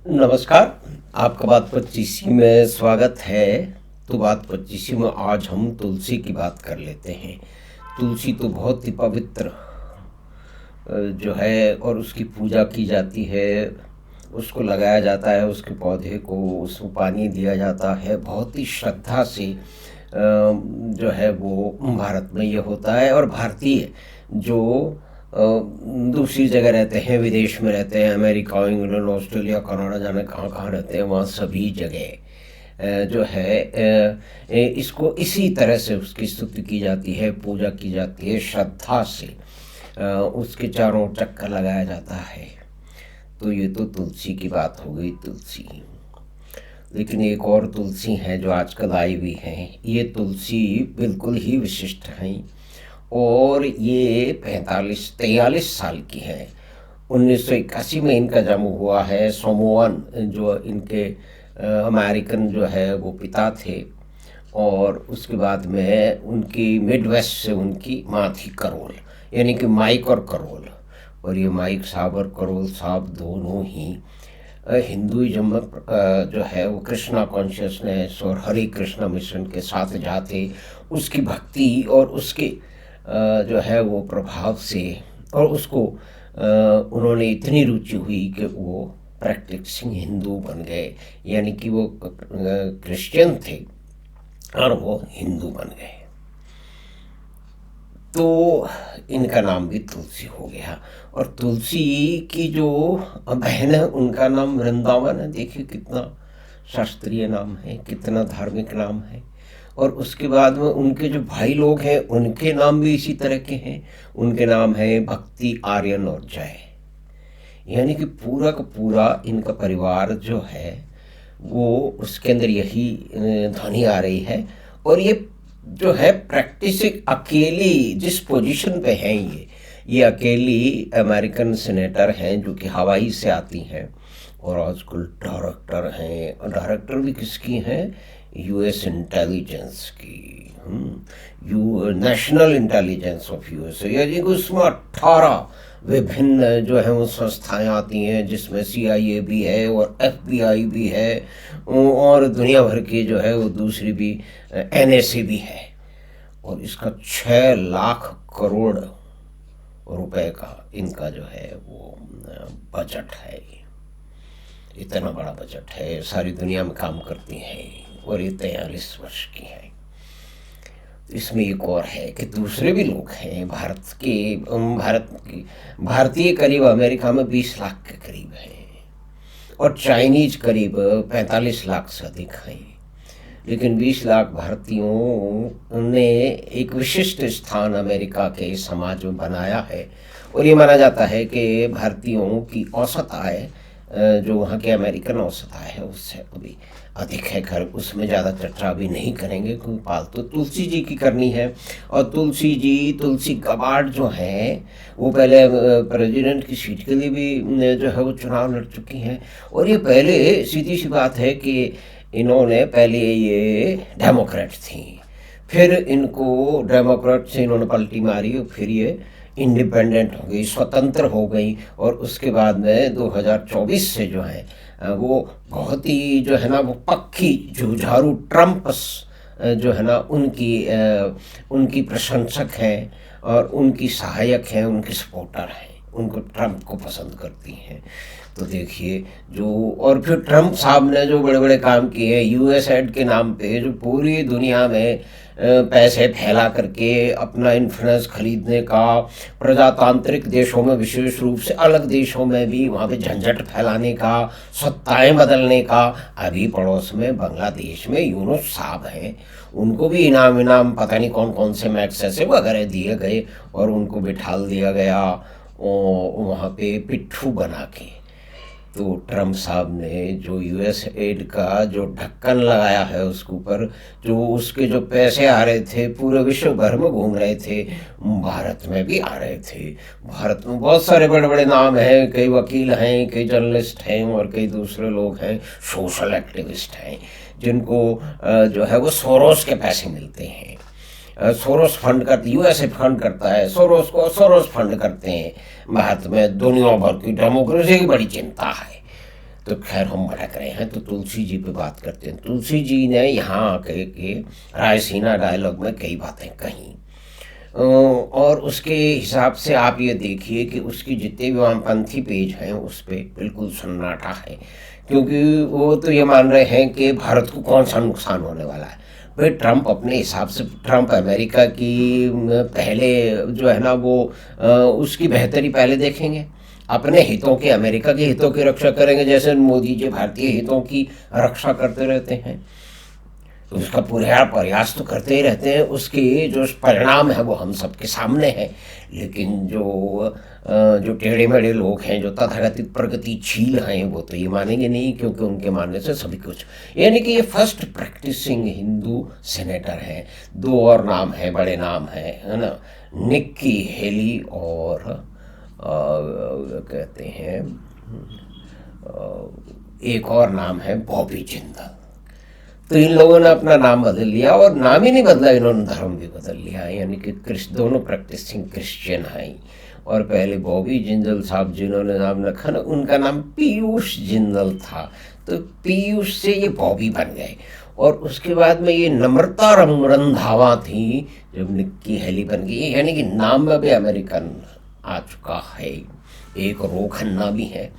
नमस्कार। आपका बात पच्चीसी में स्वागत है। तो बात पच्चीसी में आज हम तुलसी की बात कर लेते हैं। तुलसी तो बहुत ही पवित्र जो है और उसकी पूजा की जाती है। उसको लगाया जाता है, उसके पौधे को उसको पानी दिया जाता है बहुत ही श्रद्धा से। जो है वो भारत में ये होता है। और भारतीय जो दूसरी जगह रहते हैं, विदेश में रहते हैं, अमेरिका, इंग्लैंड, ऑस्ट्रेलिया, कनाडा, जाने कहाँ कहाँ रहते हैं, वहाँ सभी जगह जो है इसको इसी तरह से उसकी स्तुति की जाती है, पूजा की जाती है श्रद्धा से। उसके चारों ओर चक्कर लगाया जाता है। तो ये तो तुलसी की बात हो गई, तुलसी। लेकिन एक और तुलसी है जो आजकल आई हुई है। ये तुलसी बिल्कुल ही विशिष्ट हैं और ये 45-43 साल की है। 1981 में इनका जन्म हुआ है। सोमोअन जो इनके अमेरिकन जो है वो पिता थे। और उसके बाद में उनकी मिडवेस्ट से उनकी माँ थी करोल, यानी कि माइक और करोल। और ये माइक साहब और करोल साहब दोनों ही हिंदुइज्म में जो है वो कृष्णा कॉन्शियसनेस और हरे कृष्णा मिशन के साथ जाते। उसकी भक्ति और उसके जो है वो प्रभाव से और उसको उन्होंने इतनी रुचि हुई कि वो प्रैक्टिसिंग हिंदू बन गए, यानी कि वो क्रिश्चियन थे और वो हिंदू बन गए। तो इनका नाम भी तुलसी हो गया। और तुलसी की जो बहन है उनका नाम वृंदावन है। देखिए कितना शास्त्रीय नाम है, कितना धार्मिक नाम है। और उसके बाद में उनके जो भाई लोग हैं उनके नाम भी इसी तरह के हैं। उनके नाम है भक्ति, आर्यन और जय। यानी कि पूरा का पूरा इनका परिवार जो है वो उसके अंदर यही ध्वनि आ रही है। और ये जो है प्रैक्टिस अकेली जिस पोजीशन पे हैं, ये अकेली अमेरिकन सेनेटर हैं जो कि हवाई से आती हैं और आजकल डायरेक्टर हैं। और डायरेक्टर भी किसकी हैं? यूएस इंटेलिजेंस की। You national intelligence of USA, यानी कि उसमें 18 विभिन्न जो है वो संस्थाएं आती हैं, जिसमें सीआईए भी है और एफबीआई भी है और दुनिया भर की जो है वो दूसरी भी एनएसए भी है। और इसका 6 लाख करोड़ रुपए का इनका जो है वो बजट है। इतना बड़ा बजट है, सारी दुनिया में काम करती हैं और ये 43 वर्ष की है। इसमें एक और है कि दूसरे भी लोग हैं भारतीय करीब अमेरिका में 20 लाख के करीब हैं और चाइनीज करीब 45 लाख से अधिक हैं। लेकिन 20 लाख भारतीयों ने एक विशिष्ट स्थान अमेरिका के समाज में बनाया है। और ये माना जाता है कि भारतीयों की औसत आय जो वहाँ के अमेरिकन औसत आय है उससे अभी अधिक है। खैर उसमें ज़्यादा चर्चा भी नहीं करेंगे क्योंकि पालतू तुलसी जी की करनी है। और तुलसी गबार्ड जो है वो पहले प्रेसिडेंट की सीट के लिए भी जो है वो चुनाव लड़ चुकी हैं। और ये पहले सीधी सी बात है कि इन्होंने पहले ये डेमोक्रेट थी, फिर इनको डेमोक्रेट से इन्होंने पलटी मारी और फिर ये इंडिपेंडेंट हो गई, स्वतंत्र हो गई। और उसके बाद में 2024 से जो है वो बहुत ही जो है ना वो पक्की जुझारू ट्रम्प जो है ना उनकी प्रशंसक हैं और उनकी सहायक हैं, उनकी सपोर्टर हैं, उनको ट्रम्प को पसंद करती हैं। तो देखिए जो और फिर ट्रम्प साहब ने जो बड़े बड़े काम किए हैं यूएस एड के नाम पे, जो पूरी दुनिया में पैसे फैला करके अपना इन्फ्लुएंस खरीदने का, प्रजातांत्रिक देशों में विशेष रूप से अलग देशों में भी वहाँ पे झंझट फैलाने का, सत्ताएं बदलने का। अभी पड़ोस में बांग्लादेश में यूनुस साहब हैं, उनको भी इनाम पता नहीं कौन कौन से मैग्सेसे वगैरह दिए गए और उनको बिठाल दिया गया वहाँ पे पिट्ठू बना के। तो ट्रम्प साहब ने जो यूएस एड का जो ढक्कन लगाया है उसके ऊपर, जो उसके जो पैसे आ रहे थे पूरे विश्व भर में घूम रहे थे, भारत में भी आ रहे थे। भारत में बहुत सारे बड़े बड़े नाम हैं, कई वकील हैं, कई जर्नलिस्ट हैं और कई दूसरे लोग हैं, सोशल एक्टिविस्ट हैं, जिनको जो है वो सोरोस के पैसे मिलते हैं। सोरोस फंड करती, यूएसए फंड करता है सोरोस को, सोरोस फंड करते हैं। भारत में दुनिया भर की डेमोक्रेसी की बड़ी चिंता है। तो खैर हम भटक रहे हैं, तो तुलसी जी पे बात करते हैं। तुलसी जी ने यहाँ आके के रायसीना डायलॉग में कई बातें कही, और उसके हिसाब से आप ये देखिए कि उसकी जितने भी वामपंथी पेज हैं उस पर बिल्कुल सन्नाटा है, क्योंकि वो तो ये मान रहे हैं कि भारत को कौन सा नुकसान होने वाला है। भाई ट्रंप अपने हिसाब से, ट्रंप अमेरिका की पहले जो है ना वो उसकी बेहतरी पहले देखेंगे, अपने हितों के, अमेरिका के हितों की रक्षा करेंगे, जैसे मोदी जी भारतीय हितों की रक्षा करते रहते हैं। तो उसका पूरा प्रयास तो करते ही रहते हैं, उसके जो परिणाम है वो हम सबके सामने है। लेकिन जो टेढ़े मेढ़े लोग हैं, जो तथाकथित प्रगतिशील हैं, वो तो ये मानेंगे नहीं, क्योंकि उनके मानने से सभी कुछ, यानी कि ये फर्स्ट प्रैक्टिसिंग हिंदू सेनेटर हैं। दो और नाम है, बड़े नाम है ना, निक्की हेली और कहते हैं एक और नाम है बॉबी जिंदल। तो इन लोगों ने अपना नाम बदल लिया, और नाम ही नहीं बदला, इन्होंने धर्म भी बदल लिया, यानी कि दोनों प्रैक्टिसिंग क्रिश्चियन हैं। और पहले बॉबी जिंदल साहब जिन्होंने नाम रखा ना, उनका नाम पीयूष जिंदल था, तो पीयूष से ये बॉबी बन गए। और उसके बाद में ये नम्रता रंधावा थी जब निक्की हेली बन गई, यानी कि नाम में भी अमेरिकन आ चुका है, एक रो खन्ना भी है।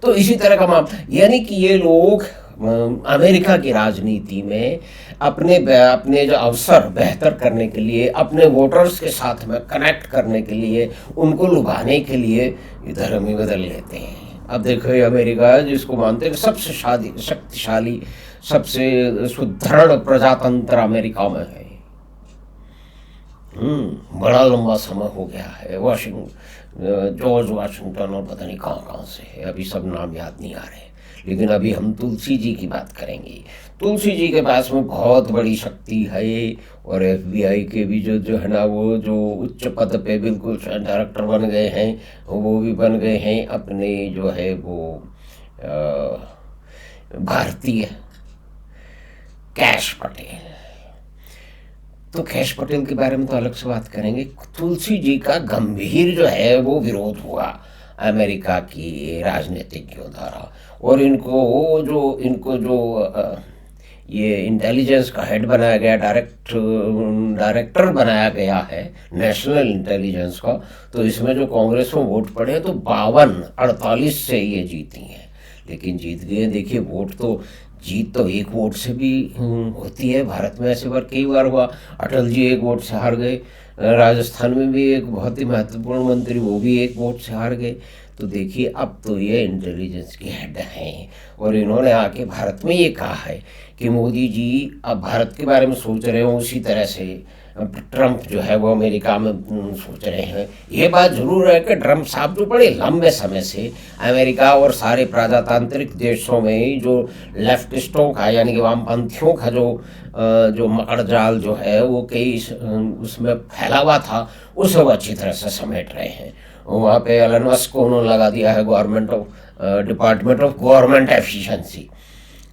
तो इसी तरह का मामला, यानी कि ये लोग अमेरिका की राजनीति में अपने जो अवसर बेहतर करने के लिए, अपने वोटर्स के साथ में कनेक्ट करने के लिए, उनको लुभाने के लिए धर्म ही बदल लेते हैं। अब देखो ये अमेरिका जिसको मानते हैं सबसे शक्तिशाली, सबसे सुदृढ़ प्रजातंत्र अमेरिका में है, बड़ा लंबा समय हो गया है। जॉर्ज वाशिंगटन और पता नहीं कहाँ कहाँ से है, अभी सब नाम याद नहीं आ रहे। लेकिन अभी हम तुलसी जी की बात करेंगे। तुलसी जी के पास में बहुत बड़ी शक्ति है, और FBI के भी जो है ना, वो जो उच्च पद पे बिल्कुल डायरेक्टर बन गए हैं, वो भी बन गए हैं अपने जो है वो भारतीय कैश पटेल। तो कैश पटेल के बारे में तो अलग से बात करेंगे। तुलसी जी का गंभीर जो है वो विरोध हुआ अमेरिका की राजनीतिज्ञों द्वारा, और इनको जो ये इंटेलिजेंस का हेड बनाया गया, डायरेक्टर बनाया गया है नेशनल इंटेलिजेंस का। तो इसमें जो कांग्रेस में वोट पड़े हैं तो 52-48 से ये जीती हैं, लेकिन जीत गए। देखिए वोट तो, जीत तो एक वोट से भी होती है, भारत में ऐसे बार कई बार हुआ। अटल जी एक वोट से हार गए, राजस्थान में भी एक बहुत ही महत्वपूर्ण मंत्री, वो भी एक वोट से हार गए। तो देखिए अब तो ये इंटेलिजेंस के हेड हैं, और इन्होंने आके भारत में ये कहा है कि मोदी जी अब भारत के बारे में सोच रहे हो उसी तरह से ट्रंप जो है वो अमेरिका में सोच रहे हैं। ये बात जरूर है कि ट्रंप साहब जो बड़े लंबे समय से अमेरिका और सारे प्रजातांत्रिक देशों में जो लेफ्टिस्टों का, यानी कि वामपंथियों का जो मकड़ जाल जो है वो कई उसमें फैला हुआ था, उसे वो अच्छी तरह से समेट रहे हैं। वहाँ पे एलन मस्क को उन्होंने लगा दिया है डिपार्टमेंट ऑफ गवर्नमेंट एफिशिएंसी।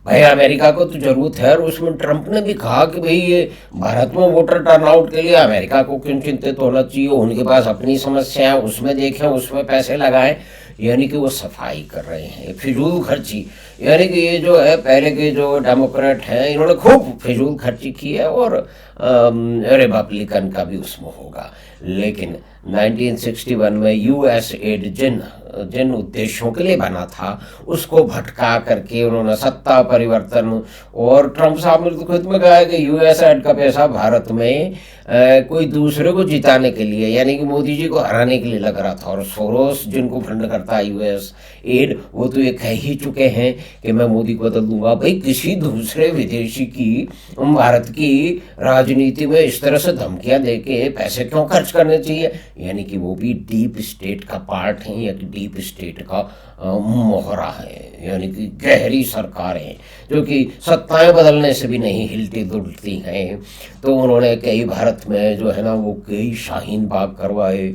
भाई अमेरिका को तो जरूरत है, और उसमें ट्रंप ने भी कहा कि भाई ये भारत में वोटर टर्नआउट के लिए अमेरिका को क्यों चिंतित होना चाहिए, उनके पास अपनी समस्या है, उसमें देखें, उसमें पैसे लगाएं। यानी कि वो सफाई कर रहे हैं, फिजूल खर्ची। यानी कि ये जो है पहले के जो डेमोक्रेट हैं इन्होंने खूब फिजूल खर्ची की है, और रिपब्लिकन का भी उसमें होगा। लेकिन 1961 में US एड जिन उद्देश्यों के लिए बना था उसको भटका करके उन्होंने सत्ता परिवर्तन, और ट्रंप साहब ने तो खुद में कहा है कि US एड का पैसा भारत में कोई दूसरे को जिताने के लिए, यानी कि मोदी जी को हराने के लिए लग रहा था। और सोरोस जिनको फंड करता है US एड, वो तो ये कह ही चुके हैं कि मैं मोदी को बदल दूंगा। भाई किसी दूसरे विदेशी की भारत की राजनीति में इस तरह से धमकियां देके पैसे क्यों खर्च करने चाहिए? यानी कि वो भी डीप स्टेट का पार्ट है, या कि डीप स्टेट का मोहरा है, यानी कि गहरी सरकारें जो कि सत्ताएं बदलने से भी नहीं हिलती डुलती हैं। तो उन्होंने कई भारत में जो है ना वो कई शाहीन बाग करवाए,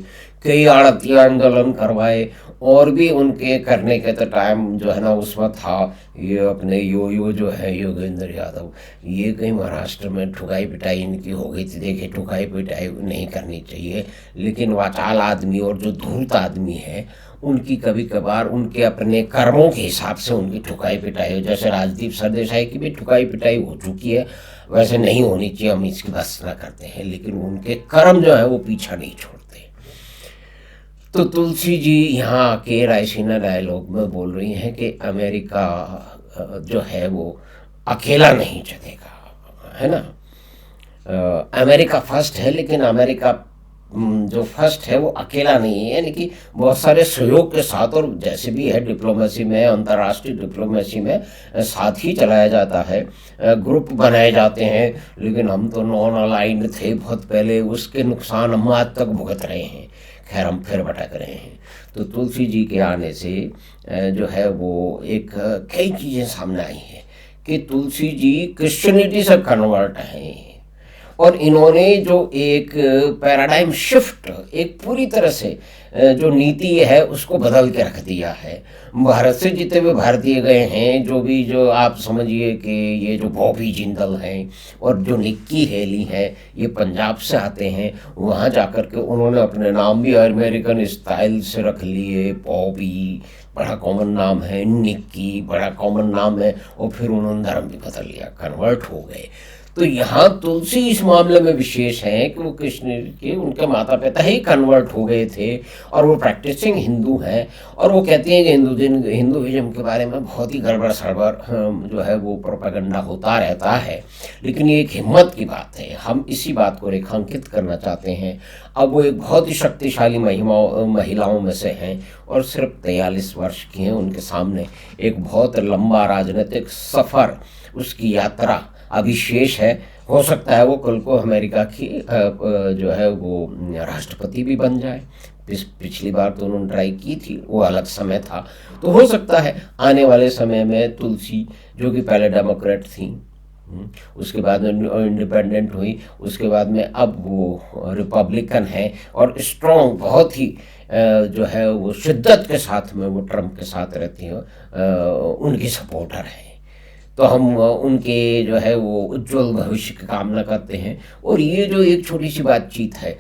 कई आड़ती आंदोलन करवाए, और भी उनके करने के तो टाइम जो है ना उसमें था ये अपने यो जो है योगेंद्र यादव, ये कहीं महाराष्ट्र में ठुकाई पिटाई इनकी हो गई थी। देखिए ठुकाई पिटाई नहीं करनी चाहिए, लेकिन वाचाल आदमी और जो धूर्त आदमी है उनकी कभी कभार उनके अपने कर्मों के हिसाब से उनकी ठुकाई पिटाई हो, जैसे राजदीप सरदेसाई की भी ठुकाई पिटाई हो चुकी है, वैसे नहीं होनी चाहिए, हम इसकी बस ना करते हैं, लेकिन उनके कर्म जो है वो पीछा नहीं छोड़ते। तो तुलसी जी यहाँ आके रायसीना डायलॉग में बोल रही हैं कि अमेरिका जो है वो अकेला नहीं चलेगा, है ना। अमेरिका फर्स्ट है, लेकिन अमेरिका जो फर्स्ट है वो अकेला नहीं है, यानी कि बहुत सारे सहयोग के साथ, और जैसे भी है डिप्लोमेसी में, अंतर्राष्ट्रीय डिप्लोमेसी में साथ ही चलाया जाता है, ग्रुप बनाए जाते हैं। लेकिन हम तो नॉन अलाइंड थे बहुत पहले, उसके नुकसान हम आज तक भुगत रहे हैं। खैर, हम फिर भटक रहे हैं। तो तुलसी जी के आने से जो है वो एक कई चीज़ें सामने आई हैं कि तुलसी जी क्रिश्चियनिटी से कन्वर्ट हैं, और इन्होंने जो एक पैराडाइम शिफ्ट, एक पूरी तरह से जो नीति है उसको बदल के रख दिया है। भारत से जितने भी भारतीय गए हैं, जो आप समझिए कि ये जो बॉबी जिंदल हैं और जो निक्की हेली हैं, ये पंजाब से आते हैं। वहाँ जाकर के उन्होंने अपने नाम भी अमेरिकन स्टाइल से रख लिए। बॉबी बड़ा कॉमन नाम है, निक्की बड़ा कॉमन नाम है, और फिर उन्होंने धर्म भी बदल लिया, कन्वर्ट हो गए। तो यहाँ तुलसी इस मामले में विशेष है कि वो कृष्ण के उनके माता पिता ही कन्वर्ट हो गए थे, और वो प्रैक्टिसिंग हिंदू हैं, और वो कहती हैं कि हिंदुइज्म के बारे में बहुत ही गड़बड़ सड़बड़ जो है वो प्रोपेगेंडा होता रहता है। लेकिन ये एक हिम्मत की बात है, हम इसी बात को रेखांकित करना चाहते हैं। अब वो एक बहुत ही शक्तिशाली महिलाओं में से हैं, और सिर्फ 43 वर्ष की हैं। उनके सामने एक बहुत लंबा राजनीतिक सफ़र, उसकी यात्रा अभी शेष है। हो सकता है वो कल को अमेरिका की जो है वो राष्ट्रपति भी बन जाए। पिछली बार तो उन्होंने ट्राई की थी, वो अलग समय था। तो हो सकता है आने वाले समय में तुलसी, जो कि पहले डेमोक्रेट थी, उसके बाद में इंडिपेंडेंट हुई, उसके बाद में अब वो रिपब्लिकन है, और स्ट्रॉन्ग बहुत ही जो है वो शिद्दत के साथ में वो ट्रम्प के साथ रहती हैं, उनकी सपोर्टर हैं। तो हम उनके जो है वो उज्जवल भविष्य की कामना करते हैं। और ये जो एक छोटी सी बातचीत है,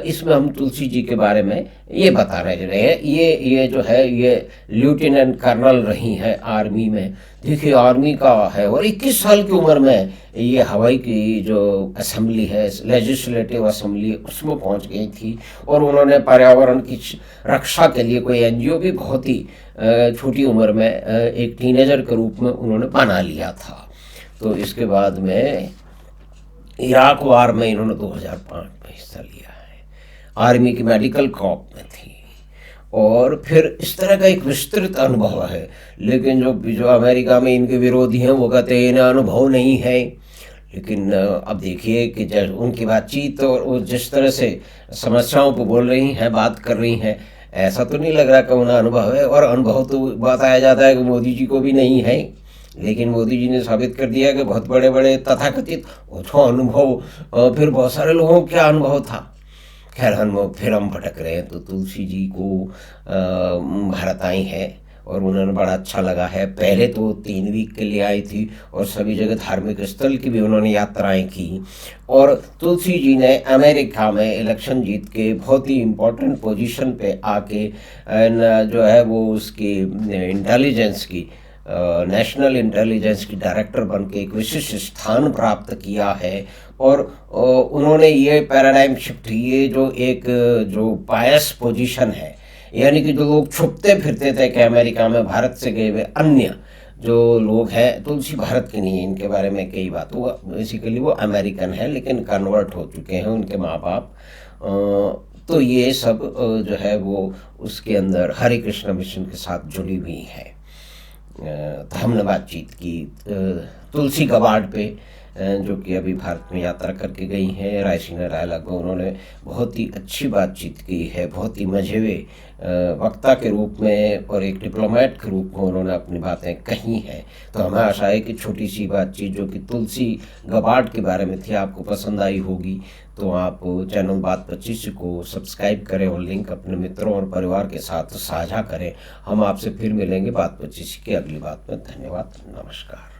इसमें हम तुलसी जी के बारे में ये बता रहे हैं। ये जो है ये लेफ्टिनेंट कर्नल रही हैं आर्मी में। देखिए, आर्मी का है, और 21 साल की उम्र में ये हवाई की जो असेंबली है, लेजिस्लेटिव असेंबली, उसमें पहुंच गई थी। और उन्होंने पर्यावरण की रक्षा के लिए कोई एनजीओ भी बहुत ही छोटी उम्र में एक टीनेजर के रूप में उन्होंने बना लिया था। तो इसके बाद में इराक वार में इन्होंने 2005 में हिस्सा लिया है, आर्मी की मेडिकल कॉर्प में थी, और फिर इस तरह का एक विस्तृत अनुभव है। लेकिन जो अमेरिका में इनके विरोधी हैं वो कहते हैं इन्हें अनुभव नहीं है। लेकिन अब देखिए कि जब उनकी बातचीत और जिस तरह से समस्याओं पर बोल रही हैं, बात कर रही हैं, ऐसा तो नहीं लग रहा कि उन्हें अनुभव है। और अनुभव तो बताया जाता है कि मोदी जी को भी नहीं है, लेकिन मोदी जी ने साबित कर दिया कि बहुत बड़े बड़े तथाकथित अनुभव, फिर बहुत सारे लोगों को क्या अनुभव था। खैर, फिर हम भटक रहे हैं। तो तुलसी जी को भारत आई है, और उन्होंने बड़ा अच्छा लगा है। पहले तो 3 वीक के लिए आई थी, और सभी जगह धार्मिक स्थल की भी उन्होंने यात्राएं की। और तुलसी जी ने अमेरिका में इलेक्शन जीत के बहुत ही इम्पोर्टेंट पोजीशन पे आके जो है वो उसकी इंटेलिजेंस की, नेशनल इंटेलिजेंस की डायरेक्टर बन के एक विशिष्ट स्थान प्राप्त किया है। और उन्होंने ये पैराडाइम शिफ्ट, ये जो पायस पोजीशन है, यानी कि जो लोग छुपते फिरते थे कि अमेरिका में भारत से गए हुए अन्य जो लोग हैं, तुलसी भारत के नहीं है, इनके बारे में कई बात, वो बेसिकली वो अमेरिकन है, लेकिन कन्वर्ट हो चुके हैं उनके माँ बाप। तो ये सब जो है वो उसके अंदर हरे कृष्ण मिशन के साथ जुड़ी हुई है। तो हमने बातचीत की तुलसी गबार्ड पे, जो कि अभी भारत में यात्रा करके गई हैं। रायसीना डायलॉग में उन्होंने बहुत ही अच्छी बातचीत की है, बहुत ही मझेवे वक्ता के रूप में और एक डिप्लोमेट के रूप में उन्होंने अपनी बातें कही हैं। तो हमें आशा है कि छोटी सी बातचीत जो कि तुलसी गबार्ड के बारे में थी, आपको पसंद आई होगी। तो आप चैनल बात 25 को सब्सक्राइब करें, और लिंक अपने मित्रों और परिवार के साथ साझा करें। हम आपसे फिर मिलेंगे बात 25 की अगली बात में। धन्यवाद, नमस्कार।